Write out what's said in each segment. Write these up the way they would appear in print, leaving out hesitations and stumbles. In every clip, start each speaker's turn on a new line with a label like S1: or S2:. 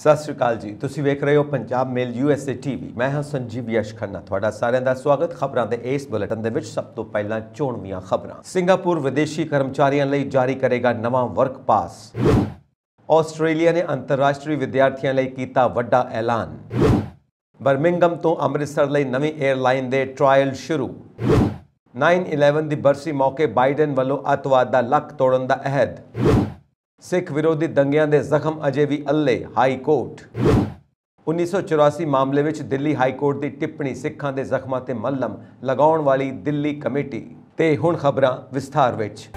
S1: ਸਤਿ ਸ਼੍ਰੀ ਅਕਾਲ ਜੀ। ਤੁਸੀਂ ਵੇਖ ਰਹੇ ਹੋ ਪੰਜਾਬ ਮੇਲ USA TV। ਮੈਂ ਹਾਂ ਸੰਜੀਵ ਯਸ਼ ਖੰਨਾ। ਤੁਹਾਡਾ ਸਾਰਿਆਂ ਦਾ ਸਵਾਗਤ। ਖਬਰਾਂ ਦੇ ਇਸ ਬੁਲੇਟਿਨ ਦੇ ਵਿੱਚ ਸਭ ਤੋਂ ਪਹਿਲਾਂ ਚੋਣਵੀਆਂ ਖਬਰਾਂ। ਸਿੰਗਾਪੁਰ ਵਿਦੇਸ਼ੀ ਕਰਮਚਾਰੀਆਂ ਲਈ ਜਾਰੀ ਕਰੇਗਾ ਨਵਾਂ ਵਰਕ ਪਾਸ। ਆਸਟ੍ਰੇਲੀਆ ਨੇ ਅੰਤਰਰਾਸ਼ਟਰੀ ਵਿਦਿਆਰਥੀਆਂ ਲਈ ਕੀਤਾ ਵੱਡਾ ਐਲਾਨ। ਬਰਮਿੰਘਮ ਤੋਂ ਅੰਮ੍ਰਿਤਸਰ ਲਈ ਨਵੀਂ 에ਅਰਲਾਈਨ ਦੇ ਟ੍ਰਾਇਲ ਸ਼ੁਰੂ। 9/11 ਦੀ ਬਰਸੀ ਮੌਕੇ ਬਾਈਡਨ ਵੱਲੋਂ ਅੱਤਵਾਦ ਦਾ ਲੱਕ ਤੋੜਨ ਦਾ ਅਹਿਦ। ਸਿੱਖ ਵਿਰੋਧੀ ਦੰਗਿਆਂ ਦੇ ਜ਼ਖਮ ਅਜੇ ਵੀ ਅੱਲੇ ਹਾਈ ਕੋਰਟ। 1984 ਮਾਮਲੇ ਵਿੱਚ ਦਿੱਲੀ ਹਾਈ ਕੋਰਟ ਦੀ ਟਿੱਪਣੀ ਸਿੱਖਾਂ ਦੇ ਜ਼ਖਮਾਂ ਤੇ ਮੱਲਮ ਲਗਾਉਣ ਵਾਲੀ ਦਿੱਲੀ ਕਮੇਟੀ। ਤੇ ਹੁਣ ਖਬਰਾਂ ਵਿਸਥਾਰ ਵਿੱਚ।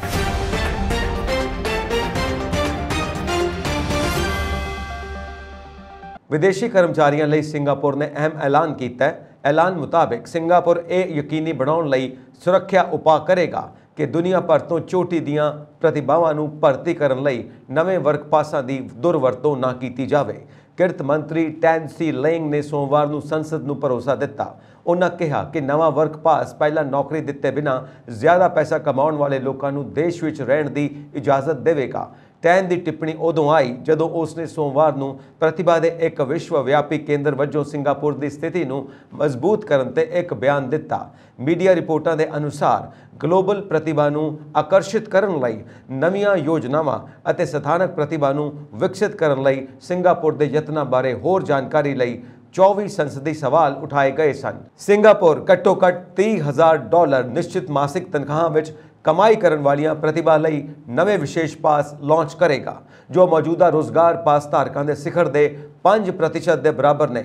S1: ਵਿਦੇਸ਼ੀ ਕਰਮਚਾਰੀਆਂ ਲਈ ਸਿੰਗਾਪੁਰ ਨੇ ਅਹਿਮ ਐਲਾਨ ਕੀਤਾ ਹੈ। ਐਲਾਨ ਮੁਤਾਬਕ ਸਿੰਗਾਪੁਰ ਇਹ ਯਕੀਨੀ ਬਣਾਉਣ ਲਈ ਸੁਰੱਖਿਆ ਉਪਾਅ ਕਰੇਗਾ ਕਿ ਦੁਨੀਆ ਭਰ ਤੋਂ ਚੋਟੀ ਦੀਆਂ ਪ੍ਰਤਿਭਾਵਾਂ ਨੂੰ ਭਰਤੀ ਕਰਨ ਲਈ ਨਵੇਂ ਵਰਕ ਪਾਸਾਂ ਦੀ ਦੁਰਵਰਤੋਂ ਨਾ ਕੀਤੀ ਜਾਵੇ। ਕਿਰਤ ਮੰਤਰੀ ਟੈਨ ਸੀ ਲਿੰਗ ਨੇ ਸੋਮਵਾਰ ਨੂੰ ਸੰਸਦ ਨੂੰ ਭਰੋਸਾ ਦਿੱਤਾ। ਉਹਨਾਂ ਕਿਹਾ ਕਿ ਨਵਾਂ ਵਰਕ ਪਾਸ ਪਹਿਲਾਂ ਨੌਕਰੀ ਦਿੱਤੇ ਬਿਨਾਂ ਜ਼ਿਆਦਾ ਪੈਸਾ ਕਮਾਉਣ ਵਾਲੇ ਲੋਕਾਂ ਨੂੰ ਦੇਸ਼ ਵਿੱਚ ਰਹਿਣ ਦੀ ਇਜਾਜ਼ਤ ਦੇਵੇਗਾ। ਟੈਨ ਦੀ ਟਿੱਪਣੀ ਉਦੋਂ ਆਈ ਜਦੋਂ ਉਸਨੇ ਸੋਮਵਾਰ ਨੂੰ ਪ੍ਰਤਿਭਾ ਦੇ ਇੱਕ ਵਿਸ਼ਵ ਵਿਆਪੀ ਕੇਂਦਰ ਵਜੋਂ ਸਿੰਗਾਪੁਰ ਦੀ ਸਥਿਤੀ ਨੂੰ ਮਜ਼ਬੂਤ ਕਰਨ ਤੇ ਇੱਕ ਬਿਆਨ ਦਿੱਤਾ। ਮੀਡੀਆ ਰਿਪੋਰਟਾਂ ਦੇ ਅਨੁਸਾਰ ਗਲੋਬਲ ਪ੍ਰਤਿਭਾ ਨੂੰ ਆਕਰਸ਼ਿਤ ਕਰਨ ਲਈ ਨਵੀਆਂ ਯੋਜਨਾਵਾਂ ਅਤੇ ਸਥਾਨਕ ਪ੍ਰਤਿਭਾ ਨੂੰ ਵਿਕਸਿਤ ਕਰਨ ਲਈ ਸਿੰਗਾਪੁਰ ਦੇ ਯਤਨਾਂ ਬਾਰੇ ਹੋਰ ਜਾਣਕਾਰੀ ਲਈ 24 ਸੰਸਦੀ ਸਵਾਲ ਉਠਾਏ ਗਏ ਸਨ। ਸਿੰਗਾਪੁਰ ਘੱਟੋ ਘੱਟ $30,000 ਨਿਸ਼ਚਿਤ ਮਾਸਿਕ ਤਨਖਾਹਾਂ ਵਿੱਚ ਕਮਾਈ ਕਰਨ ਵਾਲੀਆਂ ਪ੍ਰਤਿਭਾ ਲਈ ਨਵੇਂ ਵਿਸ਼ੇਸ਼ ਪਾਸ ਲਾਂਚ ਕਰੇਗਾ, ਜੋ ਮੌਜੂਦਾ ਰੋਜ਼ਗਾਰ ਪਾਸ ਧਾਰਕਾਂ ਦੇ ਸਿਖਰ ਦੇ 5% ਦੇ ਬਰਾਬਰ ਨੇ।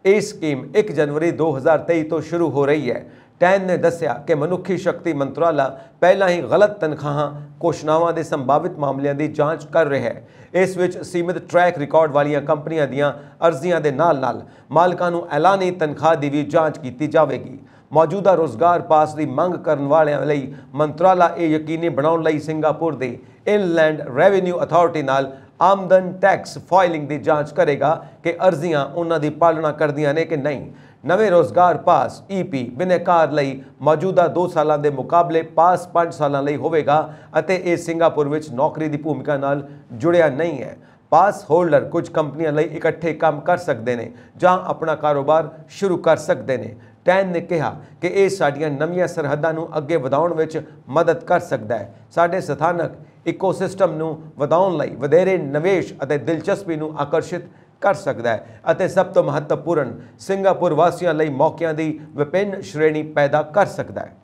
S1: ਇਹ ਸਕੀਮ 1 ਜਨਵਰੀ 2023 ਤੋਂ ਸ਼ੁਰੂ ਹੋ ਰਹੀ ਹੈ। ਟੈਨ ਨੇ ਦੱਸਿਆ ਕਿ ਮਨੁੱਖੀ ਸ਼ਕਤੀ ਮੰਤਰਾਲਾ ਪਹਿਲਾਂ ਹੀ ਗਲਤ ਤਨਖਾਹਾਂ ਘੋਸ਼ਣਾਵਾਂ ਦੇ ਸੰਭਾਵਿਤ ਮਾਮਲਿਆਂ ਦੀ ਜਾਂਚ ਕਰ ਰਿਹਾ ਹੈ। ਇਸ ਵਿੱਚ ਸੀਮਿਤ ਟਰੈਕ ਰਿਕਾਰਡ ਵਾਲੀਆਂ ਕੰਪਨੀਆਂ ਦੀਆਂ ਅਰਜ਼ੀਆਂ ਦੇ ਨਾਲ-ਨਾਲ ਮਾਲਕਾਂ ਨੂੰ ਐਲਾਨੀ ਤਨਖਾਹ ਦੀ ਵੀ ਜਾਂਚ ਕੀਤੀ ਜਾਵੇਗੀ। ਮੌਜੂਦਾ ਰੋਜ਼ਗਾਰ ਪਾਸ ਦੀ ਮੰਗ ਕਰਨ ਵਾਲਿਆਂ ਲਈ ਮੰਤਰਾਲਾ ਇਹ ਯਕੀਨੀ ਬਣਾਉਣ ਲਈ ਸਿੰਗਾਪੁਰ ਦੀ ਇਨਲੈਂਡ ਰੈਵਨਿਊ ਅਥਾਰਟੀ ਨਾਲ ਆਮਦਨ ਟੈਕਸ ਫਾਈਲਿੰਗ ਦੀ ਜਾਂਚ ਕਰੇਗਾ ਕਿ ਅਰਜ਼ੀਆਂ ਉਹਨਾਂ ਦੀ ਪਾਲਣਾ ਕਰਦੀਆਂ ਨੇ ਕਿ ਨਹੀਂ। ਨਵੇਂ ਰੋਜ਼ਗਾਰ ਪਾਸ EP ਬਿਨੈਕਾਰ ਲਈ ਮੌਜੂਦਾ 2 ਸਾਲਾਂ ਦੇ ਮੁਕਾਬਲੇ ਪਾਸ 5 ਸਾਲਾਂ ਲਈ ਹੋਵੇਗਾ ਅਤੇ ਇਹ ਸਿੰਗਾਪੁਰ ਵਿੱਚ ਨੌਕਰੀ ਦੀ ਭੂਮਿਕਾ ਨਾਲ ਜੁੜਿਆ ਨਹੀਂ ਹੈ। ਪਾਸ ਹੋਲਡਰ ਕੁਝ ਕੰਪਨੀਆਂ ਲਈ ਇਕੱਠੇ ਕੰਮ ਕਰ ਸਕਦੇ ਨੇ ਜਾਂ ਆਪਣਾ ਕਾਰੋਬਾਰ ਸ਼ੁਰੂ ਕਰ ਸਕਦੇ ਨੇ। ਟੈਨ ਨੇ ਕਿਹਾ ਕਿ ਇਹ ਸਾਡੀਆਂ ਨਵੀਆਂ ਸਰਹੱਦਾਂ ਨੂੰ ਅੱਗੇ ਵਧਾਉਣ ਵਿੱਚ ਮਦਦ ਕਰ ਸਕਦਾ ਹੈ, ਸਾਡੇ ਸਥਾਨਕ ਇਕੋਸਿਸਟਮ ਨੂੰ ਵਧਾਉਣ ਲਈ ਵਧੇਰੇ ਨਿਵੇਸ਼ ਅਤੇ ਦਿਲਚਸਪੀ ਨੂੰ ਆਕਰਸ਼ਿਤ ਕਰ ਸਕਦਾ ਹੈ ਅਤੇ ਸਭ ਤੋਂ ਮਹੱਤਵਪੂਰਨ ਸਿੰਗਾਪੁਰ ਵਾਸੀਆਂ ਲਈ ਮੌਕਿਆਂ ਦੀ ਵਿਭਿੰਨ ਸ਼੍ਰੇਣੀ ਪੈਦਾ ਕਰ ਸਕਦਾ ਹੈ।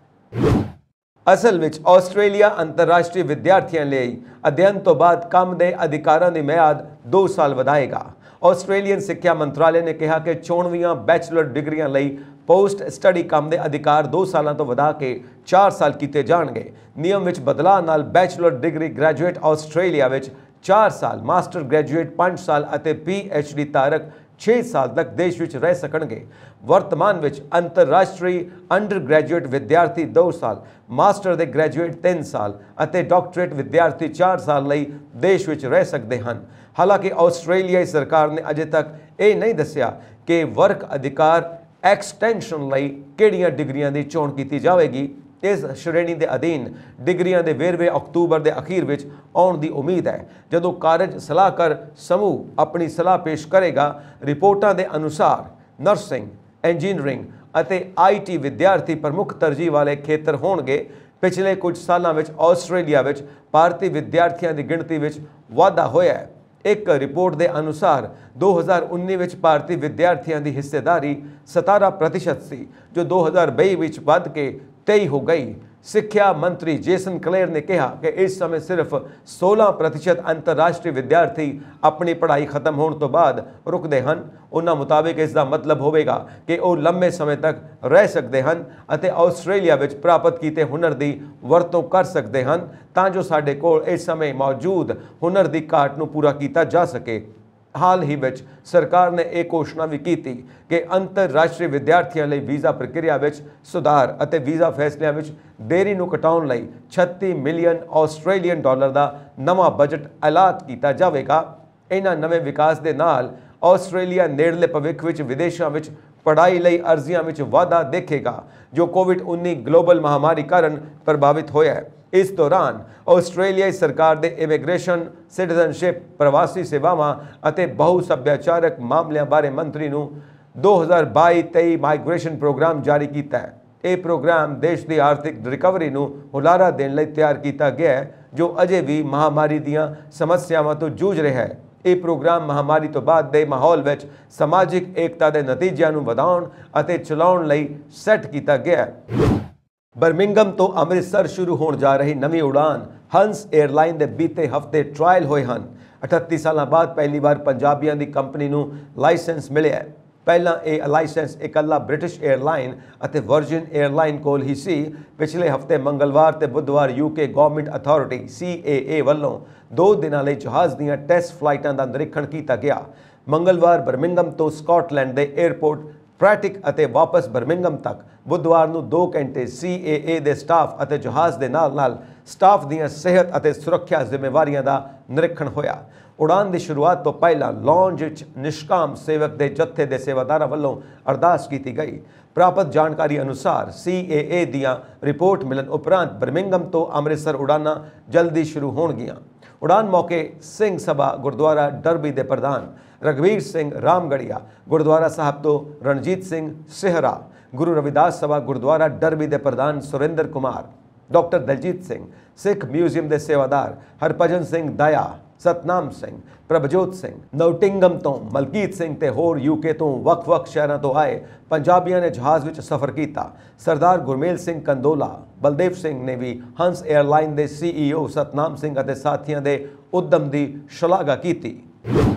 S1: ਅਸਲ ਵਿੱਚ ਆਸਟ੍ਰੇਲੀਆ ਅੰਤਰਰਾਸ਼ਟਰੀ ਵਿਦਿਆਰਥੀਆਂ ਲਈ ਅਧਿਐਨ ਤੋਂ ਬਾਅਦ ਕੰਮ ਦੇ ਅਧਿਕਾਰਾਂ ਦੀ ਮਿਆਦ 2 ਸਾਲ ਵਧਾਏਗਾ। ਆਸਟ੍ਰੇਲੀਅਨ ਸਿੱਖਿਆ ਮੰਤਰਾਲੇ ਨੇ ਕਿਹਾ ਕਿ 94 ਬੈਚਲਰ ਡਿਗਰੀਆਂ ਲਈ ਪੋਸਟ ਸਟੱਡੀ ਕੰਮ ਦੇ ਅਧਿਕਾਰ 2 ਸਾਲਾਂ ਤੋਂ ਵਧਾ ਕੇ 4 ਸਾਲ ਕੀਤੇ ਜਾਣਗੇ। ਨਿਯਮ ਵਿੱਚ ਬਦਲਾਅ ਨਾਲ ਬੈਚਲਰ ਡਿਗਰੀ ਗ੍ਰੈਜੂਏਟ ਆਸਟ੍ਰੇਲੀਆ ਵਿੱਚ 4 ਸਾਲ, ਮਾਸਟਰ ਗ੍ਰੈਜੂਏਟ 5 ਸਾਲ ਅਤੇ PhD ਧਾਰਕ 6 ਸਾਲ ਤੱਕ ਦੇਸ਼ ਵਿੱਚ ਰਹਿ ਸਕਣਗੇ। ਵਰਤਮਾਨ ਵਿੱਚ ਅੰਤਰਰਾਸ਼ਟਰੀ ਅੰਡਰ ਗ੍ਰੈਜੂਏਟ ਵਿਦਿਆਰਥੀ 2 ਸਾਲ, ਮਾਸਟਰ ਦੇ ਗ੍ਰੈਜੂਏਟ 3 ਸਾਲ ਅਤੇ ਡਾਕਟਰੇਟ ਵਿਦਿਆਰਥੀ 4 ਸਾਲ ਲਈ ਦੇਸ਼ ਵਿੱਚ ਰਹਿ ਸਕਦੇ ਹਨ। ਹਾਲਾਂਕਿ ਆਸਟ੍ਰੇਲੀਆਈ ਸਰਕਾਰ ਨੇ ਅਜੇ ਤੱਕ ਇਹ ਨਹੀਂ ਦੱਸਿਆ ਕਿ ਵਰਕ ਅਧਿਕਾਰ ਐਕਸਟੈਂਸ਼ਨ ਲਈ ਕਿਹੜੀਆਂ ਡਿਗਰੀਆਂ ਦੀ ਚੋਣ ਕੀਤੀ ਜਾਵੇਗੀ। ਇਸ ਸ਼੍ਰੇਣੀ ਦੇ ਅਧੀਨ ਡਿਗਰੀਆਂ ਦੇ ਵੇਰਵੇ ਅਕਤੂਬਰ ਦੇ ਅਖੀਰ ਵਿੱਚ ਆਉਣ ਦੀ ਉਮੀਦ ਹੈ, ਜਦੋਂ ਕਾਰਜ ਸਲਾਹਕਾਰ ਸਮੂਹ ਆਪਣੀ ਸਲਾਹ ਪੇਸ਼ ਕਰੇਗਾ। ਰਿਪੋਰਟਾਂ ਦੇ ਅਨੁਸਾਰ ਨਰਸਿੰਗ, ਇੰਜੀਨੀਅਰਿੰਗ ਅਤੇ IT ਵਿਦਿਆਰਥੀ ਪ੍ਰਮੁੱਖ ਤਰਜੀਹ ਵਾਲੇ ਖੇਤਰ ਹੋਣਗੇ। ਪਿਛਲੇ ਕੁਝ ਸਾਲਾਂ ਵਿੱਚ ਆਸਟ੍ਰੇਲੀਆ ਵਿੱਚ ਭਾਰਤੀ ਵਿਦਿਆਰਥੀਆਂ ਦੀ ਗਿਣਤੀ ਵਿੱਚ ਵਾਧਾ ਹੋਇਆ ਹੈ। ਇੱਕ ਰਿਪੋਰਟ ਦੇ ਅਨੁਸਾਰ 2019 ਵਿੱਚ ਭਾਰਤੀ ਵਿਦਿਆਰਥੀਆਂ ਦੀ ਹਿੱਸੇਦਾਰੀ 17% ਸੀ, ਜੋ 2022 ਵਿੱਚ ਵੱਧ ਕੇ 23 ਹੋ ਗਈ। ਸਿੱਖਿਆ ਮੰਤਰੀ ਜੇਸਨ ਕਲੇਰ ਨੇ ਕਿਹਾ ਕਿ ਇਸ ਸਮੇਂ ਸਿਰਫ 16% ਅੰਤਰਰਾਸ਼ਟਰੀ ਵਿਦਿਆਰਥੀ ਆਪਣੀ ਪੜ੍ਹਾਈ ਖਤਮ ਹੋਣ ਤੋਂ ਬਾਅਦ ਰੁਕਦੇ ਹਨ। ਉਹਨਾਂ ਮੁਤਾਬਿਕ ਇਸ ਦਾ ਮਤਲਬ ਹੋਵੇਗਾ ਕਿ ਉਹ ਲੰਬੇ ਸਮੇਂ ਤੱਕ ਰਹਿ ਸਕਦੇ ਹਨ ਅਤੇ ਆਸਟ੍ਰੇਲੀਆ ਵਿੱਚ ਪ੍ਰਾਪਤ ਕੀਤੇ ਹੁਨਰ ਦੀ ਵਰਤੋਂ ਕਰ ਸਕਦੇ ਹਨ ਤਾਂ ਜੋ ਸਾਡੇ ਕੋਲ ਇਸ ਸਮੇਂ ਮੌਜੂਦ ਹੁਨਰ ਦੀ ਘਾਟ ਨੂੰ ਪੂਰਾ ਕੀਤਾ ਜਾ ਸਕੇ। ਹਾਲ ਹੀ ਵਿੱਚ ਸਰਕਾਰ ਨੇ ਇਹ ਘੋਸ਼ਣਾ ਵੀ ਕੀਤੀ ਕਿ ਅੰਤਰਰਾਸ਼ਟਰੀ ਵਿਦਿਆਰਥੀਆਂ ਲਈ ਵੀਜ਼ਾ ਪ੍ਰਕਿਰਿਆ ਵਿੱਚ ਸੁਧਾਰ ਅਤੇ ਵੀਜ਼ਾ ਫੈਸਲਿਆਂ ਵਿੱਚ ਦੇਰੀ ਨੂੰ ਘਟਾਉਣ ਲਈ 36 ਮਿਲੀਅਨ ਆਸਟ੍ਰੇਲੀਅਨ ਡਾਲਰ ਦਾ ਨਵਾਂ ਬਜਟ ਐਲਾਨ ਕੀਤਾ ਜਾਵੇਗਾ। ਇਹਨਾਂ ਨਵੇਂ ਵਿਕਾਸ ਦੇ ਨਾਲ ਆਸਟ੍ਰੇਲੀਆ ਨੇੜਲੇ ਭਵਿੱਖ ਵਿੱਚ ਵਿਦੇਸ਼ਾਂ ਵਿੱਚ ਪੜ੍ਹਾਈ ਲਈ ਅਰਜ਼ੀਆਂ ਵਿੱਚ ਵਾਧਾ ਦੇਖੇਗਾ, ਜੋ ਕੋਵਿਡ-19 ਗਲੋਬਲ ਮਹਾਮਾਰੀ ਕਾਰਨ ਪ੍ਰਭਾਵਿਤ ਹੋਇਆ ਹੈ। इस दौरान ਆਸਟ੍ਰੇਲੀਆਈ ਸਰਕਾਰ ਦੇ ਇਮੀਗ੍ਰੇਸ਼ਨ, ਸਿਟੀਜ਼ਨਸ਼ਿਪ, ਪ੍ਰਵਾਸੀ ਸੇਵਾਵਾਂ ਅਤੇ ਬਹੁ ਸੱਭਿਆਚਾਰਕ ਮਾਮਲਿਆਂ ਬਾਰੇ ਮੰਤਰੀ ਨੂੰ 2022-23 ਮਾਈਗ੍ਰੇਸ਼ਨ ਪ੍ਰੋਗਰਾਮ ਜਾਰੀ ਕੀਤਾ ਹੈ। ਇਹ ਪ੍ਰੋਗਰਾਮ ਦੇਸ਼ ਦੀ ਆਰਥਿਕ ਰਿਕਵਰੀ ਨੂੰ ਹੁਲਾਰਾ ਦੇਣ ਲਈ ਤਿਆਰ ਕੀਤਾ ਗਿਆ ਹੈ, ਜੋ ਅਜੇ ਵੀ ਮਹਾਮਾਰੀ ਦੀਆਂ ਸਮੱਸਿਆਵਾਂ ਤੋਂ ਜੂਝ ਰਿਹਾ ਹੈ। ਇਹ ਪ੍ਰੋਗਰਾਮ ਮਹਾਮਾਰੀ ਤੋਂ ਬਾਅਦ ਦੇ ਮਾਹੌਲ ਵਿੱਚ ਸਮਾਜਿਕ ਏਕਤਾ ਦੇ ਨਤੀਜਿਆਂ ਨੂੰ ਵਧਾਉਣ ਅਤੇ ਚਲਾਉਣ ਲਈ ਸੈੱਟ ਕੀਤਾ ਗਿਆ ਹੈ। ਬਰਮਿੰਘਮ ਤੋਂ ਅੰਮ੍ਰਿਤਸਰ ਸ਼ੁਰੂ ਹੋਣ ਜਾ ਰਹੀ ਨਵੀਂ ਉਡਾਨ ਹੰਸ 에ਅਰਲਾਈਨ ਦੇ ਬੀਤੇ ਹਫ਼ਤੇ ਟਰਾਇਲ ਹੋਏ ਹਨ। 38 ਸਾਲਾਂ ਬਾਅਦ ਪਹਿਲੀ ਵਾਰ ਪੰਜਾਬੀਆਂ ਦੀ ਕੰਪਨੀ ਨੂੰ ਲਾਇਸੈਂਸ ਮਿਲਿਆ ਹੈ। ਪਹਿਲਾਂ ਇਹ ਲਾਇਸੈਂਸ ਇਕੱਲਾ ਬ੍ਰਿਟਿਸ਼ 에ਅਰਲਾਈਨ ਅਤੇ ਵਰਜਿਨ 에ਅਰਲਾਈਨ ਕੋਲ ਹੀ ਸੀ। ਪਿਛਲੇ ਹਫ਼ਤੇ ਮੰਗਲਵਾਰ ਤੇ ਬੁੱਧਵਾਰ ਯੂਕੇ ਗਵਰਨਮੈਂਟ ਅਥਾਰਟੀ CAA ਵੱਲੋਂ 2 ਦਿਨਾਂ ਲਈ ਜਹਾਜ਼ ਦੀਆਂ ਟੈਸਟ ਫਲਾਈਟਾਂ ਦਾ ਨਿਰੀਖਣ ਕੀਤਾ ਗਿਆ। ਮੰਗਲਵਾਰ ਬਰਮਿੰਘਮ ਤੋਂ ਸਕਾਟਲੈਂਡ ਦੇ 에ਅਰਪੋਰਟ ਪ੍ਰੈਟਿਕ ਅਤੇ ਵਾਪਸ ਬਰਮਿੰਘਮ ਤੱਕ, ਬੁੱਧਵਾਰ ਨੂੰ 2 ਘੰਟੇ CAA ਦੇ ਸਟਾਫ ਅਤੇ ਜਹਾਜ਼ ਦੇ ਨਾਲ ਸਟਾਫ ਦੀਆਂ ਸਿਹਤ ਅਤੇ ਸੁਰੱਖਿਆ ਜ਼ਿੰਮੇਵਾਰੀਆਂ ਦਾ ਨਿਰੀਖਣ ਹੋਇਆ। ਉਡਾਨ ਦੀ ਸ਼ੁਰੂਆਤ ਤੋਂ ਪਹਿਲਾਂ ਲੌਂਜ ਵਿੱਚ ਨਿਸ਼ਕਾਮ ਸੇਵਕ ਦੇ ਜੱਥੇ ਦੇ ਸੇਵਾਦਾਰਾਂ ਵੱਲੋਂ ਅਰਦਾਸ ਕੀਤੀ ਗਈ। ਪ੍ਰਾਪਤ ਜਾਣਕਾਰੀ ਅਨੁਸਾਰ CAA ਦੀਆਂ ਰਿਪੋਰਟ ਮਿਲਣ ਉਪਰੰਤ ਬਰਮਿੰਘਮ ਤੋਂ ਅੰਮ੍ਰਿਤਸਰ ਉਡਾਨਾਂ ਜਲਦੀ ਸ਼ੁਰੂ ਹੋਣਗੀਆਂ। ਉਡਾਨ ਮੌਕੇ ਸਿੰਘ ਸਭਾ ਗੁਰਦੁਆਰਾ ਡਰਬੀ ਦੇ ਪ੍ਰਧਾਨ ਰਘਵੀਰ ਸਿੰਘ ਰਾਮਗੜੀਆ, ਗੁਰਦੁਆਰਾ ਸਾਹਿਬ ਤੋਂ ਰਣਜੀਤ ਸਿੰਘ ਸਿਹਰਾ, ਗੁਰੂ ਰਵਿਦਾਸ ਸਭਾ ਗੁਰਦੁਆਰਾ ਡਰਬੀ ਦੇ ਪ੍ਰਧਾਨ ਸੁਰਿੰਦਰ ਕੁਮਾਰ, ਡਾਕਟਰ ਦਲਜੀਤ ਸਿੰਘ, ਸਿੱਖ ਮਿਊਜ਼ੀਅਮ ਦੇ ਸੇਵਾਦਾਰ ਹਰਭਜਨ ਸਿੰਘ ਦਾਇਆ, ਸਤਨਾਮ ਸਿੰਘ, ਪ੍ਰਭਜੋਤ ਸਿੰਘ, ਨੌਟਿੰਗਮ ਤੋਂ ਮਲਕੀਤ ਸਿੰਘ ਤੇ ਹੋਰ UK ਤੋਂ ਵੱਖ-ਵੱਖ ਸ਼ਹਿਰਾਂ ਤੋਂ ਆਏ ਪੰਜਾਬੀਆਂ ਨੇ ਜਹਾਜ਼ ਵਿੱਚ ਸਫ਼ਰ ਕੀਤਾ। ਸਰਦਾਰ ਗੁਰਮੇਲ ਸਿੰਘ ਕੰਦੋਲਾ, ਬਲਦੇਵ ਸਿੰਘ ਨੇ ਵੀ ਹੰਸ 에ਅਰਲਾਈਨ ਦੇ CEO ਸਤਨਾਮ ਸਿੰਘ ਅਤੇ ਸਾਥੀਆਂ ਦੇ ਉਦਮ ਦੀ ਸ਼ਲਾਘਾ ਕੀਤੀ।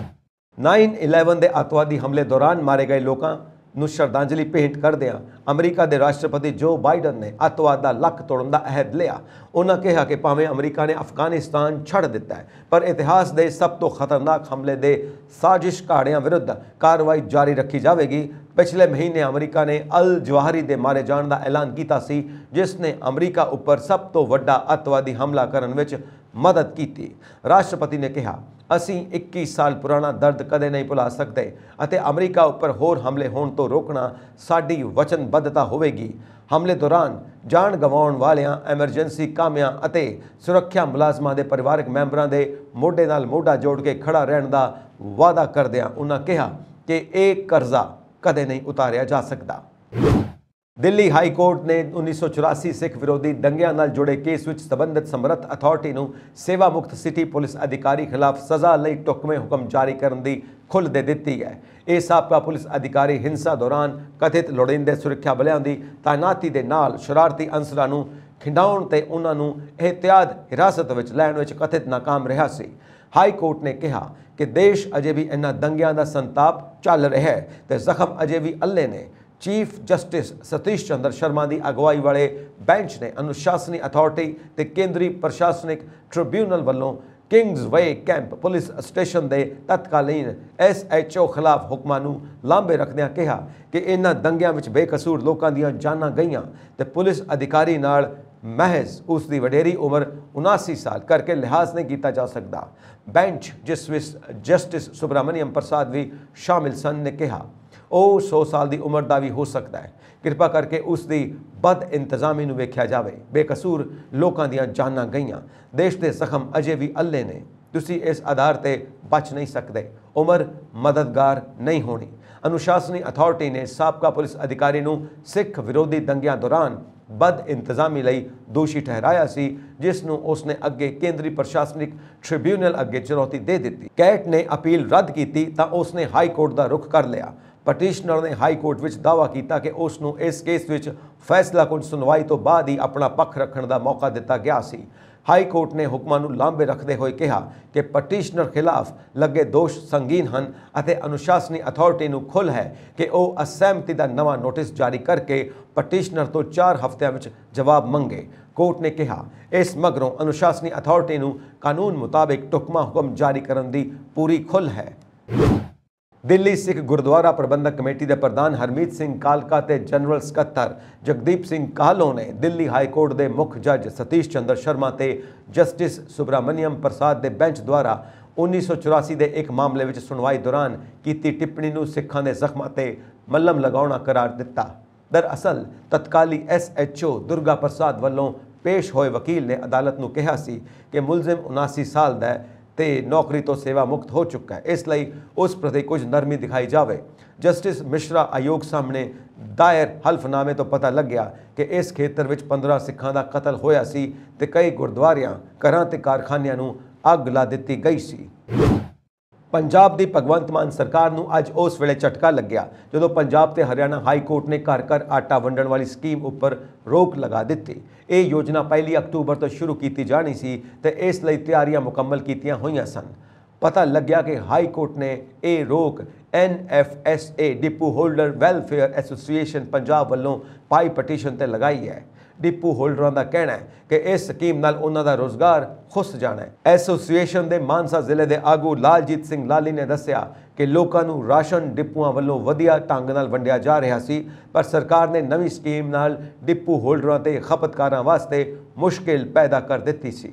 S1: 9/11 ਦੇ ਅੱਤਵਾਦੀ ਹਮਲੇ ਦੌਰਾਨ ਮਾਰੇ ਗਏ ਲੋਕਾਂ ਨੂੰ ਸ਼ਰਧਾਂਜਲੀ ਭੇਂਟ ਕਰਦਿਆਂ ਅਮਰੀਕਾ ਦੇ ਰਾਸ਼ਟਰਪਤੀ ਜੋ ਬਾਈਡਨ ਨੇ ਅੱਤਵਾਦ ਦਾ ਲੱਕ ਤੋੜਨ ਦਾ ਅਹਿਦ ਲਿਆ। ਉਹਨਾਂ ਕਿਹਾ ਕਿ ਭਾਵੇਂ ਅਮਰੀਕਾ ਨੇ ਅਫਗਾਨਿਸਤਾਨ ਛੱਡ ਦਿੱਤਾ ਹੈ, ਪਰ ਇਤਿਹਾਸ ਦੇ ਸਭ ਤੋਂ ਖਤਰਨਾਕ ਹਮਲੇ ਦੇ ਸਾਜ਼ਿਸ਼ ਘਾੜਿਆਂ ਵਿਰੁੱਧ ਕਾਰਵਾਈ ਜਾਰੀ ਰੱਖੀ ਜਾਵੇਗੀ। ਪਿਛਲੇ ਮਹੀਨੇ ਅਮਰੀਕਾ ਨੇ ਅਲ ਜਵਾਹਰੀ ਦੇ ਮਾਰੇ ਜਾਣ ਦਾ ਐਲਾਨ ਕੀਤਾ ਸੀ, ਜਿਸ ਨੇ ਅਮਰੀਕਾ ਉੱਪਰ ਸਭ ਤੋਂ ਵੱਡਾ ਅੱਤਵਾਦੀ ਹਮਲਾ ਕਰਨ ਵਿੱਚ ਮਦਦ ਕੀਤੀ। ਰਾਸ਼ਟਰਪਤੀ ਨੇ ਕਿਹਾ, ਅਸੀਂ 21 ਸਾਲ ਪੁਰਾਣਾ ਦਰਦ ਕਦੇ ਨਹੀਂ ਭੁਲਾ ਸਕਦੇ ਅਤੇ ਅਮਰੀਕਾ ਉੱਪਰ ਹੋਰ ਹਮਲੇ ਹੋਣ ਤੋਂ ਰੋਕਣਾ ਸਾਡੀ ਵਚਨਬੱਧਤਾ ਹੋਵੇਗੀ। ਹਮਲੇ ਦੌਰਾਨ ਜਾਨ ਗਵਾਉਣ ਵਾਲਿਆਂ, ਐਮਰਜੈਂਸੀ ਕਾਮਿਆਂ ਅਤੇ ਸੁਰੱਖਿਆ ਮੁਲਾਜ਼ਮਾਂ ਦੇ ਪਰਿਵਾਰਕ ਮੈਂਬਰਾਂ ਦੇ ਮੋਢੇ ਨਾਲ ਮੋਢਾ ਜੋੜ ਕੇ ਖੜਾ ਰਹਿਣ ਦਾ ਵਾਅਦਾ ਕਰਦਿਆਂ ਉਹਨਾਂ ਕਿਹਾ ਕਿ ਇਹ ਕਰਜ਼ਾ ਕਦੇ ਨਹੀਂ ਉਤਾਰਿਆ ਜਾ ਸਕਦਾ। ਦਿੱਲੀ ਹਾਈ ਕੋਰਟ ਨੇ 1984 ਸਿੱਖ ਵਿਰੋਧੀ ਦੰਗਿਆਂ ਨਾਲ ਜੁੜੇ ਕੇਸ ਵਿੱਚ ਸਬੰਧਤ ਸਮਰੱਥ ਅਥਾਰਟੀ ਨੂੰ ਸੇਵਾ ਮੁਕਤ ਸਿਟੀ ਪੁਲਿਸ ਅਧਿਕਾਰੀ ਖਿਲਾਫ ਸਜ਼ਾ ਲਈ ਢੁਕਵੇਂ ਹੁਕਮ ਜਾਰੀ ਕਰਨ ਦੀ ਖੁੱਲ੍ਹ ਦੇ ਦਿੱਤੀ ਹੈ। ਇਹ ਸਾਬਕਾ ਪੁਲਿਸ ਅਧਿਕਾਰੀ ਹਿੰਸਾ ਦੌਰਾਨ ਕਥਿਤ ਲੋੜੀਂਦੇ ਸੁਰੱਖਿਆ ਬਲਾਂ ਦੀ ਤਾਇਨਾਤੀ ਦੇ ਨਾਲ ਸ਼ਰਾਰਤੀ ਅਨਸਰਾਂ ਨੂੰ ਖਿੰਡਾਉਣ ਤੇ ਉਹਨਾਂ ਨੂੰ ਇਹਤਿਆਤ ਹਿਰਾਸਤ ਵਿੱਚ ਲੈਣ ਵਿੱਚ ਕਥਿਤ ਨਾਕਾਮ ਰਿਹਾ ਸੀ। ਹਾਈ ਕੋਰਟ ਨੇ ਕਿਹਾ ਕਿ ਦੇਸ਼ ਅਜੇ ਵੀ ਇਹਨਾਂ ਦੰਗਿਆਂ ਦਾ ਸੰਤਾਪ ਚੱਲ ਰਿਹਾ ਹੈ ਤੇ ਜ਼ਖਮ ਅਜੇ ਵੀ ਅੱਲੇ ਨੇ। ਚੀਫ ਜਸਟਿਸ ਸਤੀਸ਼ ਚੰਦਰ ਸ਼ਰਮਾ ਦੀ ਅਗਵਾਈ ਵਾਲੇ ਬੈਂਚ ਨੇ ਅਨੁਸ਼ਾਸਨੀ ਅਥਾਰਟੀ ਤੇ ਕੇਂਦਰੀ ਪ੍ਰਸ਼ਾਸਨਿਕ ਟ੍ਰਿਬਿਊਨਲ ਵੱਲੋਂ ਕਿੰਗਜ਼ਵੇ ਕੈਂਪ ਪੁਲਿਸ ਸਟੇਸ਼ਨ ਦੇ ਤਤਕਾਲੀਨ SHO ਖਿਲਾਫ ਹੁਕਮਾਂ ਨੂੰ ਲਾਂਭੇ ਰੱਖਦਿਆਂ ਕਿਹਾ ਕਿ ਇਹਨਾਂ ਦੰਗਿਆਂ ਵਿੱਚ ਬੇਕਸੂਰ ਲੋਕਾਂ ਦੀਆਂ ਜਾਨਾਂ ਗਈਆਂ ਤੇ ਪੁਲਿਸ ਅਧਿਕਾਰੀ ਨਾਲ ਮਹਿਜ਼ ਉਸ ਦੀ ਵਡੇਰੀ ਉਮਰ 79 ਸਾਲ ਕਰਕੇ ਲਿਹਾਜ਼ ਨਹੀਂ ਕੀਤਾ ਜਾ ਸਕਦਾ। ਬੈਂਚ ਜਿਸ ਵਿੱਚ ਜਸਟਿਸ ਸੁਬਰਾਮਨੀਅਮ ਪ੍ਰਸਾਦ ਵੀ ਸ਼ਾਮਿਲ ਸਨ ਨੇ ਕਿਹਾ, ਉਹ 100 ਸਾਲ ਦੀ ਉਮਰ ਦਾ ਵੀ ਹੋ ਸਕਦਾ ਹੈ। ਕਿਰਪਾ ਕਰਕੇ ਉਸ ਦੀ ਬਦ ਇੰਤਜ਼ਾਮੀ ਨੂੰ ਵੇਖਿਆ ਜਾਵੇ। ਬੇਕਸੂਰ ਲੋਕਾਂ ਦੀਆਂ ਜਾਨਾਂ ਗਈਆਂ, ਦੇਸ਼ ਦੇ ਜ਼ਖਮ ਅਜੇ ਵੀ ਅੱਲੇ ਨੇ। ਤੁਸੀਂ ਇਸ ਆਧਾਰ ਤੇ ਬਚ ਨਹੀਂ ਸਕਦੇ। ਉਮਰ ਮਦਦਗਾਰ ਨਹੀਂ ਹੋਣੀ। ਅਨੁਸ਼ਾਸਨੀ ਅਥਾਰਟੀ ਨੇ ਸਾਬਕਾ ਪੁਲਿਸ ਅਧਿਕਾਰੀ ਨੂੰ ਸਿੱਖ ਵਿਰੋਧੀ ਦੰਗਿਆਂ ਦੌਰਾਨ ਬਦ ਇੰਤਜ਼ਾਮੀ ਲਈ ਦੋਸ਼ੀ ਠਹਿਰਾਇਆ ਸੀ, ਜਿਸ ਨੂੰ ਉਸਨੇ ਅੱਗੇ ਕੇਂਦਰੀ ਪ੍ਰਸ਼ਾਸਨਿਕ ਟ੍ਰਿਬਿਊਨਲ ਅੱਗੇ ਚੁਣੌਤੀ ਦੇ ਦਿੱਤੀ। ਕੈਟ ਨੇ ਅਪੀਲ ਰੱਦ ਕੀਤੀ ਤਾਂ ਉਸਨੇ ਹਾਈ ਕੋਰਟ ਦਾ ਰੁਖ ਕਰ ਲਿਆ। ਪਟੀਸ਼ਨਰ ਨੇ ਹਾਈ ਕੋਰਟ ਵਿੱਚ ਦਾਅਵਾ ਕੀਤਾ ਕਿ ਉਸ ਨੂੰ ਇਸ ਕੇਸ ਵਿੱਚ ਫੈਸਲਾਕੁਨ ਸੁਣਵਾਈ ਤੋਂ ਬਾਅਦ ਹੀ ਆਪਣਾ ਪੱਖ ਰੱਖਣ ਦਾ ਮੌਕਾ ਦਿੱਤਾ ਗਿਆ ਸੀ। ਹਾਈ ਕੋਰਟ ਨੇ ਹੁਕਮਾਂ ਨੂੰ ਲਾਂਭੇ ਰੱਖਦੇ ਹੋਏ ਕਿਹਾ ਕਿ ਪਟੀਸ਼ਨਰ ਖਿਲਾਫ ਲੱਗੇ ਦੋਸ਼ ਸੰਗੀਨ ਹਨ ਅਤੇ ਅਨੁਸ਼ਾਸਨੀ ਅਥਾਰਟੀ ਨੂੰ ਖੁੱਲ੍ਹ ਹੈ ਕਿ ਉਹ ਅਸਹਿਮਤੀ ਦਾ ਨਵਾਂ ਨੋਟਿਸ ਜਾਰੀ ਕਰਕੇ ਪਟੀਸ਼ਨਰ ਤੋਂ 4 ਹਫ਼ਤਿਆਂ ਵਿੱਚ ਜਵਾਬ ਮੰਗੇ। ਕੋਰਟ ਨੇ ਕਿਹਾ, ਇਸ ਮਗਰੋਂ ਅਨੁਸ਼ਾਸਨੀ ਅਥਾਰਟੀ ਨੂੰ ਕਾਨੂੰਨ ਮੁਤਾਬਿਕ ਢੁਕਵਾਂ ਹੁਕਮ ਜਾਰੀ ਕਰਨ ਦੀ ਪੂਰੀ ਖੁੱਲ੍ਹ ਹੈ। ਦਿੱਲੀ ਸਿੱਖ ਗੁਰਦੁਆਰਾ ਪ੍ਰਬੰਧਕ ਕਮੇਟੀ ਦੇ ਪ੍ਰਧਾਨ ਹਰਮੀਤ ਸਿੰਘ ਕਾਲਕਾ ਤੇ ਜਨਰਲ ਸਕੱਤਰ ਜਗਦੀਪ ਸਿੰਘ ਕਾਹਲੋਂ ਨੇ ਦਿੱਲੀ ਹਾਈ ਕੋਰਟ ਦੇ ਮੁੱਖ ਜੱਜ ਸਤੀਸ਼ ਚੰਦਰ ਸ਼ਰਮਾ ਤੇ ਜਸਟਿਸ ਸੁਬਰਾਮਨੀਅਮ ਪ੍ਰਸਾਦ ਦੇ ਬੈਂਚ ਦੁਆਰਾ 1984 ਦੇ ਇੱਕ ਮਾਮਲੇ ਵਿੱਚ ਸੁਣਵਾਈ ਦੌਰਾਨ ਕੀਤੀ ਟਿੱਪਣੀ ਨੂੰ ਸਿੱਖਾਂ ਦੇ ਜ਼ਖਮਾਂ ਤੇ ਮੱਲਮ ਲਗਾਉਣਾ ਕਰਾਰ ਦਿੱਤਾ। ਦਰਅਸਲ ਤਤਕਾਲੀ SHO ਦੁਰਗਾ ਪ੍ਰਸਾਦ ਵੱਲੋਂ पेश होए वकील ने अदालत ਨੂੰ ਕਿਹਾ ਸੀ ਕਿ ਮੁਲਜ਼ਮ 79 ਸਾਲ ਦਾ ਹੈ ਤੇ ਨੌਕਰੀ ਤੋਂ ਸੇਵਾ ਮੁਕਤ ਹੋ ਚੁੱਕਾ ਹੈ, ਇਸ ਲਈ ਉਸ ਪ੍ਰਤੀ ਕੁਝ ਨਰਮੀ ਦਿਖਾਈ ਜਾਵੇ। ਜਸਟਿਸ ਮਿਸ਼ਰਾ ਆਯੋਗ ਸਾਹਮਣੇ ਦਾਇਰ ਹਲਫਨਾਮੇ ਤੋਂ ਪਤਾ ਲੱਗਿਆ ਕਿ ਇਸ ਖੇਤਰ ਵਿੱਚ 15 ਸਿੱਖਾਂ ਦਾ ਕਤਲ ਹੋਇਆ ਸੀ ਤੇ ਕਈ ਗੁਰਦੁਆਰਿਆਂ, ਘਰਾਂ ਤੇ ਕਾਰਖਾਨਿਆਂ ਨੂੰ ਅੱਗ ਲਾ ਦਿੱਤੀ ਗਈ ਸੀ। ਪੰਜਾਬ ਦੀ ਭਗਵੰਤ ਮਾਨ ਸਰਕਾਰ ਨੂੰ ਅੱਜ ਉਸ ਵੇਲੇ ਝਟਕਾ ਲੱਗਿਆ ਜਦੋਂ ਪੰਜਾਬ ਤੇ ਹਰਿਆਣਾ ਹਾਈ ਕੋਰਟ ਨੇ ਘਰ ਘਰ ਆਟਾ ਵੰਡਣ ਵਾਲੀ ਸਕੀਮ ਉੱਪਰ ਰੋਕ ਲਗਾ ਦਿੱਤੀ। ਇਹ ਯੋਜਨਾ 1 ਅਕਤੂਬਰ ਤੋਂ ਸ਼ੁਰੂ ਕੀਤੀ ਜਾਣੀ ਸੀ ਤੇ ਇਸ ਲਈ ਤਿਆਰੀਆਂ ਮੁਕੰਮਲ ਕੀਤੀਆਂ ਹੋਈਆਂ ਸਨ। ਪਤਾ ਲੱਗਿਆ ਕਿ ਹਾਈ ਕੋਰਟ ਨੇ ਇਹ ਰੋਕ NFSA depot holder welfare association Punjab ਵੱਲੋਂ ਪਾਈ ਪਟੀਸ਼ਨ ਤੇ ਲਗਾਈ ਹੈ। डिपू होल्डर का कहना है कि इस स्कीम नाल उन्हां दा रोजगार खुस जाना है। एसोसीएशन के मानसा जिले के आगू लालजीत सिंह लाली ने दस्सिया कि लोगों को राशन डिपूआं वालों वधिया ढंग नाल वंडिया जा रहा सी, पर सरकार ने नवी स्कीम नाल डिपू होल्डरां ते खपतकारां वास्ते मुश्किल पैदा कर दित्ती सी।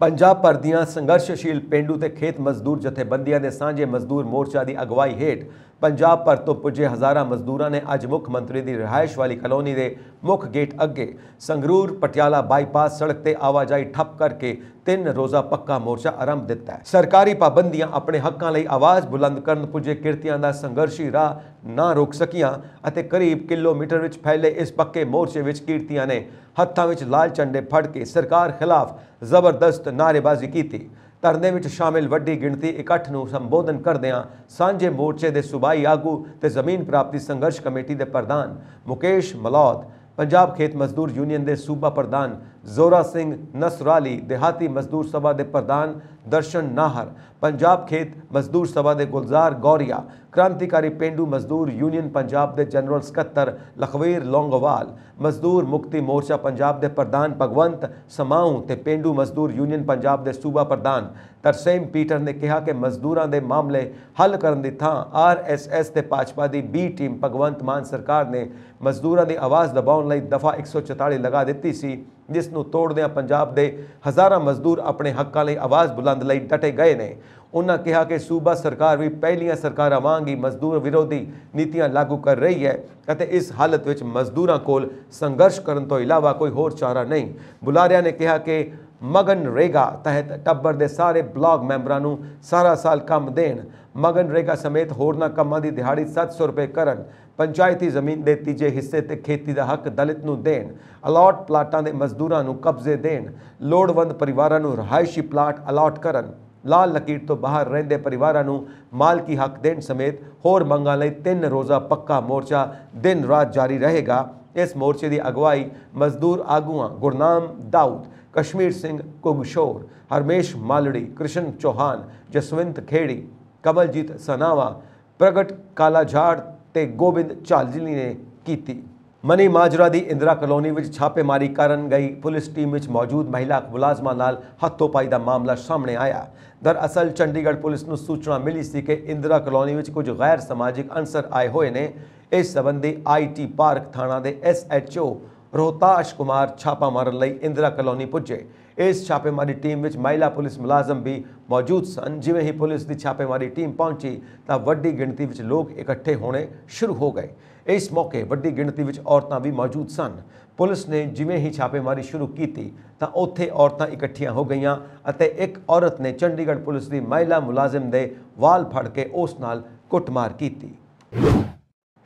S1: पंजाब भर दियां संघर्षशील पेंडू ते खेत मजदूर जथेबंदियां दे सांझे मजदूर मोर्चा की अगवाई हेठ पंजाब भर तो पुजे हज़ारां मजदूरां ने अज मुख मंत्री की रिहायश वाली कलोनी के मुख गेट अगे संगरूर पटियाला बाईपास सड़क से आवाजाही ठप करके 3 रोज़ा पक्का मोर्चा आरंभ दिता है। सरकारी पाबंदियां अपने हकों लई आवाज़ बुलंद करन पुजे किरतियां दा संघर्षी राह ना रोक सकियां अते करीब किलोमीटर विच फैले इस पक्के मोर्चे विच किरतियां ने हत्थां विच लाल झंडे फड़ के सरकार खिलाफ जबरदस्त नारेबाजी की। धरने में शामिल वड्डी गिणती इकट्ठ नूं संबोधन करदिआं सांझे मोर्चे के सूबाई आगू ते जमीन प्राप्ति संघर्ष कमेटी के प्रधान मुकेश मलौद, पंजाब खेत मजदूर यूनियन के सूबा प्रधान जोरा सिंह नसराली, देहाती मजदूर सभा के प्रधान दर्शन नाहर, पंजाब खेत मजदूर सभा के गुलजार गौरिया, क्रांतिकारी पेंडू मजदूर यूनियन पंजाब के जनरल सकत्तर लखवीर लौंगोवाल, मजदूर मुक्ति मोर्चा पंजाब के प्रधान भगवंत समाऊ ते पेंडू मजदूर यूनियन पंजाब के सूबा प्रधान तरसेम पीटर ने कहा कि मजदूरों के मामले हल करने की थां RSS ते भाजपा की B टीम भगवंत मान सरकार ने मजदूरों की आवाज़ दबाउण लई दफा 144 लगा दी सी, जिसनूं तोड़दिआं पंजाब के हज़ारां मजदूर अपने हकों लई आवाज़ बुलंद लई डटे गए ने। उन्होंने कहा कि सूबा सरकार भी पहलियां सरकारां वांग ही मजदूर विरोधी नीतियां लागू कर रही है अते इस हालत विच मजदूरां कोल संघर्ष करन तो इलावा कोई होर चारा नहीं। बुलारिया ने कहा कि मनरेगा तहत टब्बर के सारे ब्लॉक मैंबरां नूं सारा साल काम देण, मनरेगा समेत होरनां कामां दी दिहाड़ी 700 रुपए करन, पंचायती जमीन के तीजे हिस्से ते खेती का हक दलित नूं देण, अलॉट प्लाटां दे मजदूरां नूं कब्जे देण, लोड़वंद परिवारां नूं रहायशी प्लाट अलॉट करन, लाल लकीर तो बाहर रहंदे परिवारां नूं मालकी हक देण समेत होर मंगां लई 3 रोज़ा पक्का मोर्चा दिन रात जारी रहेगा। इस मोर्चे की अगवाई मजदूर आगूआं गुरनाम दाऊद, कश्मीर सिंह कुगशोर, हरमेश मालड़ी, कृष्ण चौहान, जसवंत खेड़ी, कमलजीत सनावा, प्रगट कालाझाड़ ते गोबिंद चालजी ने की। मनी माजरा की इंदिरा कलोनी में छापेमारी करन गई पुलिस टीम में मौजूद महिला मुलाजमां नाल हथोपाई का मामला सामने आया। दरअसल चंडीगढ़ पुलिस नूं सूचना मिली सी कि इंदिरा कलोनी में कुछ गैर समाजिक अंसर आए हुए ने। इस संबंधी IT पार्क थाणा के SHO रोहताश कुमार छापा मारन लई इंदिरा कलोनी पुजे। इस छापेमारी टीम में महिला पुलिस मुलाजम भी मौजूद सन। जिवें ही पुलिस की छापेमारी टीम पहुंची तो वड्डी गिणती में लोग इकट्ठे होने शुरू हो गए। इस मौके वड्डी गिणती में औरतां भी मौजूद सन। पुलिस ने जिवें ही छापेमारी शुरू की तो उत्थे औरतां इकट्ठियां हो गईयां अते एक औरत ने चंडीगढ़ पुलिस की महिला मुलाजिम दे वाल फड़ के उस नाल कुटमार की।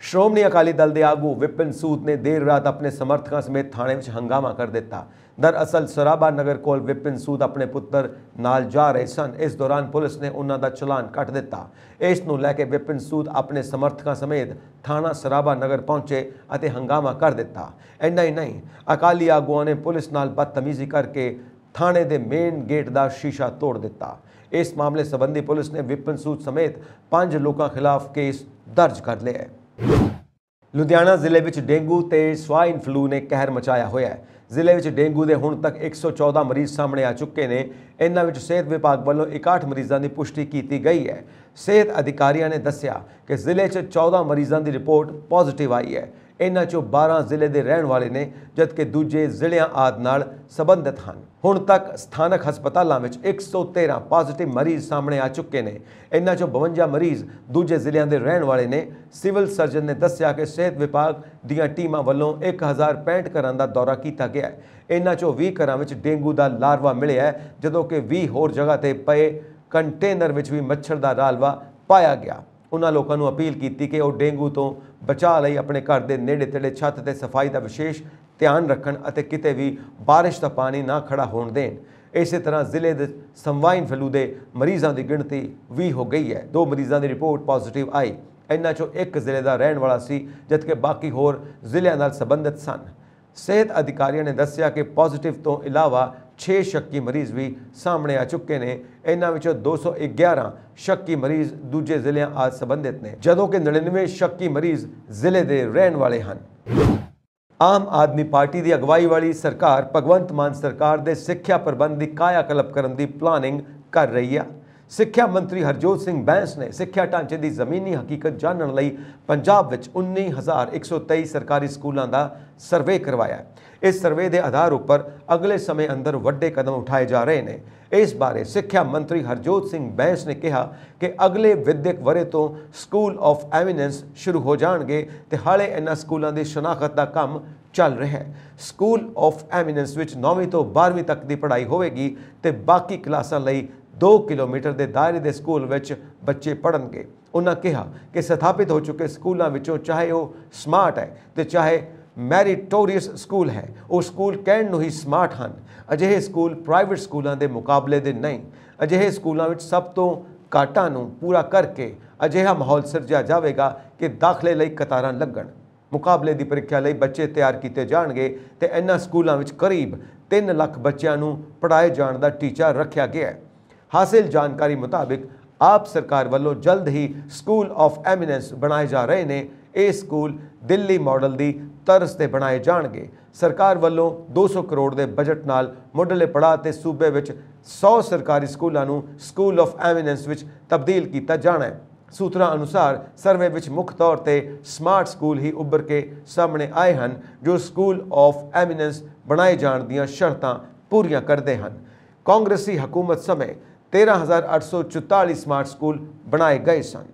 S1: श्रोमणी अकाली दल के आगू विपिन सूद ने देर रात अपने समर्थकों समेत थाने में हंगामा कर दिता। दरअसल सराबा नगर कोल विपिन सूद अपने पुत्र नाल जा रहे सन। इस दौरान पुलिस ने उन्हों का चलान कट दिता। इस नूं लैके विपिन सूद अपने समर्थकों समेत थाना सराबा नगर पहुंचे और हंगामा कर दिता। इन्ना ही नहीं, अकाली आगुआं ने पुलिस नाल बदतमीजी करके थाने के मेन गेट का शीशा तोड़ दिता। इस मामले संबंधी पुलिस ने विपिन सूद समेत 5 लोगों खिलाफ केस दर्ज कर लिया है। लुधियाना जिले में डेंगू ते स्वाइन फ्लू ने कहर मचाया हुआ है। जिले में डेंगू के हुण तक 114 मरीज सामने आ चुके हैं। इन्हां विच सेहत विभाग वालों 61 मरीजों की पुष्टि की गई है। सेहत अधिकारियों ने दस्सिया कि जिले 14 मरीजों की रिपोर्ट पॉजिटिव आई है। इन्हां चों 12 ਜ਼ਿਲ੍ਹੇ ਦੇ ਰਹਿਣ ਵਾਲੇ ਨੇ ਜਦਕਿ ਦੂਜੇ ਜ਼ਿਲ੍ਹਿਆਂ ਆਦਿ ਨਾਲ ਸੰਬੰਧਿਤ ਹਨ। ਹੁਣ ਤੱਕ ਸਥਾਨਕ ਹਸਪਤਾਲਾਂ ਵਿੱਚ 113 ਪੋਜ਼ਿਟਿਵ ਮਰੀਜ਼ ਸਾਹਮਣੇ ਆ ਚੁੱਕੇ ਨੇ। ਇਨ੍ਹਾਂ ਚੋਂ 52 ਮਰੀਜ਼ ਦੂਜੇ ਜ਼ਿਲ੍ਹਿਆਂ ਦੇ ਰਹਿਣ ਵਾਲੇ ਨੇ। ਸਿਵਲ ਸਰਜਨ ਨੇ ਦੱਸਿਆ ਕਿ ਸਿਹਤ ਵਿਭਾਗ ਦੀਆਂ ਟੀਮਾਂ ਵੱਲੋਂ 1065 ਘਰਾਂ ਦਾ ਦੌਰਾ ਕੀਤਾ ਗਿਆ ਹੈ। ਇਨ੍ਹਾਂ ਚੋਂ 20 ਘਰਾਂ ਵਿੱਚ ਡੇਂਗੂ ਦਾ ਲਾਰਵਾ ਮਿਲਿਆ ਹੈ, ਜਦੋਂ ਕਿ 20 ਹੋਰ ਜਗ੍ਹਾ ਤੇ ਪਏ ਕੰਟੇਨਰ ਵਿੱਚ ਵੀ ਮੱਛਰ ਦਾ ਲਾਰਵਾ ਪਾਇਆ ਗਿਆ। उन्होंने लोगों को अपील की कि वह डेंगू तो बचा लई अपने घर के नेड़े तेड़े छत ते सफाई का विशेष ध्यान रखन अते किते भी बारिश का पानी ना खड़ा होने देन। इस तरह जिले के स्वाइन फ्लू के मरीजों की गिनती 20 हो गई है। 2 मरीजों की रिपोर्ट पॉजिटिव आई। इन्हां चों एक जिले का रहने वाला सी जबकि बाकी होर जिलियां नाल संबंधित सन। सेहत अधिकारियों ने दस्सिया कि पॉजिटिव तो इलावा 6 शक्की मरीज भी सामने आ चुके हैं। इन्हां विचों 211 शक्की मरीज दूजे जिलियां आ संबंधित ने, जदों कि 99 शक्की मरीज जिले के रहने वाले हैं। आम आदमी पार्टी की अगवाई वाली सरकार भगवंत मान सरकार के सिक्ख्या प्रबंध की कायाकल्प करने की प्लानिंग कर रही है। सिक्ख्या मंत्री हरजोत सिंह बैंस ने सिक्ख्या ढांचे की जमीनी हकीकत जानने लई पंजाब विच 19,123 सरकारी स्कूलों का सर्वे करवाया। इस सर्वे के आधार पर अगले समय अंदर वड्डे कदम उठाए जा रहे हैं। इस बारे सिक्ख्या मंत्री हरजोत सिंह बैंस ने कहा कि अगले विद्यक वरे तो स्कूल ऑफ एमिनेंस शुरू हो जाएंगे तो हाले इन्हां स्कूलों की शनाखत का काम चल रहा है। स्कूल ऑफ एमिनेंस विच 9वीं तो 12वीं तक की पढ़ाई होगी तो बाकी क्लासां लई 2 किलोमीटर के दायरे के स्कूल विच बच्चे पढ़नगे। उन्होंने कहा कि स्थापित हो चुके स्कूलों विचों चाहे वह स्मार्ट है तो चाहे मैरिटोरीअस स्कूल है, वो स्कूल कहण नूं ही स्मार्ट हैं। अजिहे स्कूल प्राइवेट स्कूलों के मुकाबले दे नहीं। अजिहे स्कूलों विच सब तो घाटां नूं पूरा करके अजिहा माहौल सिरजिया जाएगा कि दाखले लई कतारां लगण, मुकाबले की परीक्षा लई बच्चे तैयार किए जाएंगे तो इन्हां स्कूलों विच करीब 3 लाख बच्चों नूं पढ़ाए जाने का टीचा रखा गया है। हासिल जानकारी मुताबिक आप सरकार वालों जल्द ही स्कूल ऑफ एमिनेंस बनाए जा रहे हैं। ये स्कूल दिल्ली मॉडल की तरज से बनाए जाएंगे। सरकार वालों 200 करोड़ के बजट नाल मुढ़ले पड़ाव ते सूबे विच 100 सरकारी स्कूलों स्कूल ऑफ एमिनेंस विच तब्दील किया जाना है। सूत्रों अनुसार सर्वे विच मुख्य तौर पर स्मार्ट स्कूल ही उभर के सामने आए हैं जो स्कूल ऑफ एमिनेंस बनाए जाने दीयां शर्तां पूरियां करते हैं। कांग्रेसी हुकूमत समय 13,844 स्मार्ट स्कूल बनाए गए सन।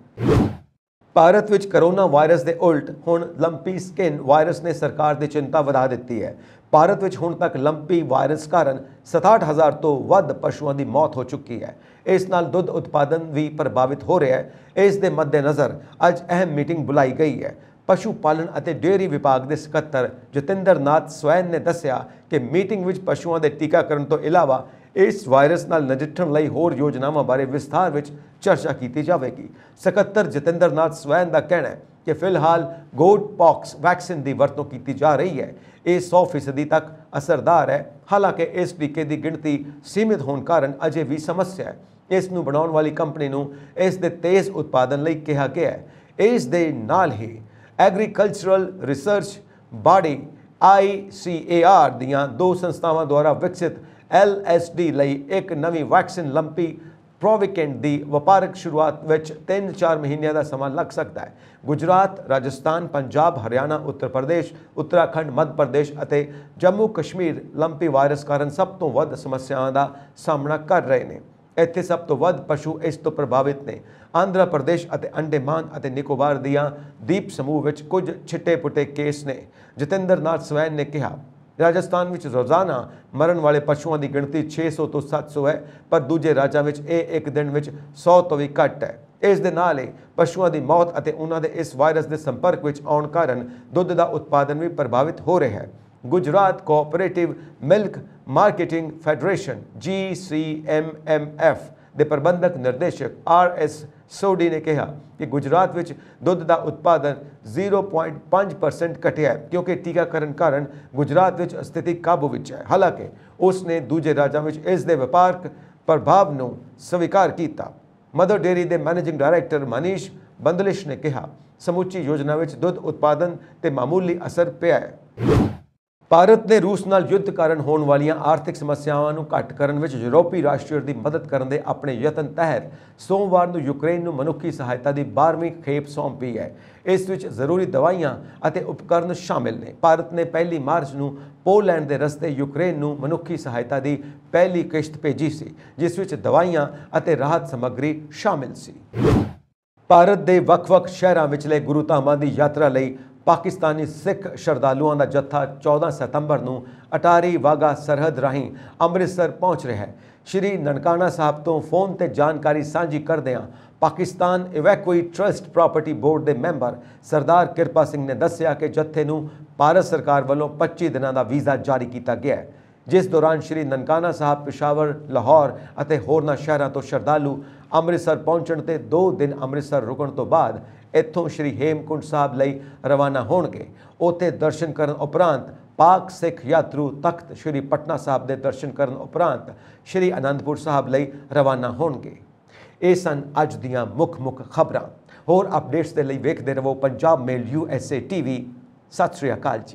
S1: भारत विच करोना वायरस के उल्ट हुण लंपी स्किन वायरस ने सरकार की चिंता वधा दी है। भारत विच हुण तक लंपी वायरस कारण 67,000 तो वध पशुओं की मौत हो चुकी है। इस नाल दुध उत्पादन भी प्रभावित हो रहा है। इस दे मद्देनज़र अज अहम मीटिंग बुलाई गई है। पशु पालन और डेयरी विभाग के सकत्तर जतिंदर नाथ स्वैन ने दस्सिया कि मीटिंग विच पशुओं के टीकाकरण तो इलावा इस वायरस नाल नजिठण लई होर योजनावां बारे विस्तार विच चर्चा की जाएगी। सकत्तर जतिंदर नाथ स्वैन का कहना है कि फिलहाल गोट पॉक्स वैक्सीन की वरतों की जा रही है। ये 100% तक असरदार है। हालांकि इस टीके की गिनती सीमित होने कारण अजे भी समस्या है। इस नूं बनाउण वाली कंपनी नूं इस दे तेज़ उत्पादन लई कहा गया है। इस दे नाल ही एग्रीकल्चरल रिसर्च बॉडी ICAR दीयां 2 संस्थावां द्वारा विकसित LSD लई एक नवी वैक्सीन लंपी प्रोविकेंट की व्यापारक शुरुआत विच 3-4 महीनों का समा लग सकता है। गुजरात, राजस्थान, पंजाब, हरियाणा, उत्तर प्रदेश, उत्तराखंड, मध्य प्रदेश और जम्मू कश्मीर लंपी वायरस कारण सब तो वध समस्याओं का सामना कर रहे हैं। इत्थे सब तो वध पशु इस तो प्रभावित ने। आंध्र प्रदेश और अंडेमान और निकोबार दियां द्वीप समूह विच कुछ छिटे पुटे केस ने। जतिंदर नाथ स्वैन ने कहा राजस्थान विच रोज़ाना मरण वाले पशुओं की गिनती 600 तो 700 है, पर दूजे राज्यों में एक दिन में 100 तो भी घट है। इस दे नाल ही पशुओं की मौत और उन्होंने इस वायरस के संपर्क में आने कारण दुध का उत्पादन भी प्रभावित हो रहा है। Gujarat cooperative milk marketing federation GCMMF के प्रबंधक निर्देशक RS सोडी ने कहा कि गुजरात विच दुध का उत्पादन 0.5% घटिया है क्योंकि टीकाकरण कारण गुजरात विच स्थिति काबू विच है। हालांकि उसने दूजे राज्यों में इस दे व्यापारक प्रभाव को स्वीकार किया। मदर डेयरी के मैनेजिंग डायरैक्टर मनीष बंदलिश ने कहा समूची योजना विच दुध उत्पादन ते मामूली असर पिया है। ਭਾਰਤ ਨੇ ਰੂਸ ਨਾਲ ਯੁੱਧ ਕਾਰਨ ਹੋਣ ਵਾਲੀਆਂ ਆਰਥਿਕ ਸਮੱਸਿਆਵਾਂ ਨੂੰ ਘੱਟ ਕਰਨ ਵਿੱਚ ਯੂਰਪੀ ਰਾਸ਼ਟਰ ਦੀ ਮਦਦ ਕਰਨ ਦੇ ਆਪਣੇ ਯਤਨ ਤਹਿਤ ਸੋਮਵਾਰ ਨੂੰ ਯੂਕਰੇਨ ਨੂੰ ਮਨੁੱਖੀ ਸਹਾਇਤਾ ਦੀ 12ਵੀਂ ਖੇਪ ਸੌਂਪੀ ਹੈ। ਇਸ ਵਿੱਚ ਜ਼ਰੂਰੀ ਦਵਾਈਆਂ ਅਤੇ ਉਪਕਰਨ ਸ਼ਾਮਿਲ ਨੇ। ਭਾਰਤ ਨੇ 1 ਮਾਰਚ ਨੂੰ ਪੋਲੈਂਡ ਦੇ ਰਸਤੇ ਯੂਕਰੇਨ ਨੂੰ ਮਨੁੱਖੀ ਸਹਾਇਤਾ ਦੀ ਪਹਿਲੀ ਕਿਸ਼ਤ ਭੇਜੀ ਸੀ, ਜਿਸ ਵਿੱਚ ਦਵਾਈਆਂ ਅਤੇ ਰਾਹਤ ਸਮੱਗਰੀ ਸ਼ਾਮਿਲ ਸੀ। ਭਾਰਤ ਦੇ ਵੱਖ-ਵੱਖ ਸ਼ਹਿਰਾਂ ਵਿਚਲੇ ਗੁਰੂ ਧਾਮਾਂ ਦੀ ਯਾਤਰਾ ਲਈ ਪਾਕਿਸਤਾਨੀ ਸਿੱਖ ਸ਼ਰਧਾਲੂਆਂ ਦਾ ਜੱਥਾ 14 ਸਤੰਬਰ ਨੂੰ ਅਟਾਰੀ ਵਾਹਗਾ ਸਰਹੱਦ ਰਾਹੀਂ ਅੰਮ੍ਰਿਤਸਰ ਪਹੁੰਚ ਰਿਹਾ ਹੈ। ਸ਼੍ਰੀ ਨਨਕਾਣਾ ਸਾਹਿਬ ਤੋਂ ਫੋਨ ਤੇ ਜਾਣਕਾਰੀ ਸਾਂਝੀ ਕਰਦਿਆਂ ਪਾਕਿਸਤਾਨ ਇਵੈਕੂਈ ਟਰਸਟ ਪ੍ਰਾਪਰਟੀ ਬੋਰਡ ਦੇ ਮੈਂਬਰ ਸਰਦਾਰ ਕਿਰਪਾ ਸਿੰਘ ਨੇ ਦੱਸਿਆ ਕਿ ਜੱਥੇ ਨੂੰ ਭਾਰਤ ਸਰਕਾਰ ਵੱਲੋਂ 25 ਦਿਨਾਂ ਦਾ ਵੀਜ਼ਾ ਜਾਰੀ ਕੀਤਾ ਗਿਆ ਹੈ, ਜਿਸ ਦੌਰਾਨ ਸ਼੍ਰੀ ਨਨਕਾਣਾ ਸਾਹਿਬ, ਪਿਸ਼ਾਵਰ, ਲਾਹੌਰ ਅਤੇ ਹੋਰਨਾਂ ਸ਼ਹਿਰਾਂ ਤੋਂ ਸ਼ਰਧਾਲੂ ਅੰਮ੍ਰਿਤਸਰ ਪਹੁੰਚਣ ਤੇ 2 ਦਿਨ ਅੰਮ੍ਰਿਤਸਰ ਰੁਕਣ ਤੋਂ ਬਾਅਦ ਇੱਥੋਂ ਸ਼੍ਰੀ ਹੇਮਕੁੰਟ ਸਾਹਿਬ ਲਈ ਰਵਾਨਾ ਹੋਣਗੇ। ਉੱਥੇ ਦਰਸ਼ਨ ਕਰਨ ਉਪਰੰਤ ਪਾਕ ਸਿੱਖ ਯਾਤਰੂ ਤਖਤ ਸ਼੍ਰੀ ਪਟਨਾ ਸਾਹਿਬ ਦੇ ਦਰਸ਼ਨ ਕਰਨ ਉਪਰੰਤ ਸ਼੍ਰੀ ਅਨੰਦਪੁਰ ਸਾਹਿਬ ਲਈ ਰਵਾਨਾ ਹੋਣਗੇ। ਇਹ ਸਨ ਅੱਜ ਦੀਆਂ ਮੁੱਖ ਖਬਰਾਂ। ਹੋਰ ਅਪਡੇਟਸ ਦੇ ਲਈ ਵੇਖਦੇ ਰਹੋ ਪੰਜਾਬ ਮੇਲ USA TV। ਸਤਿ ਸ਼੍ਰੀ ਅਕਾਲ ਜੀ।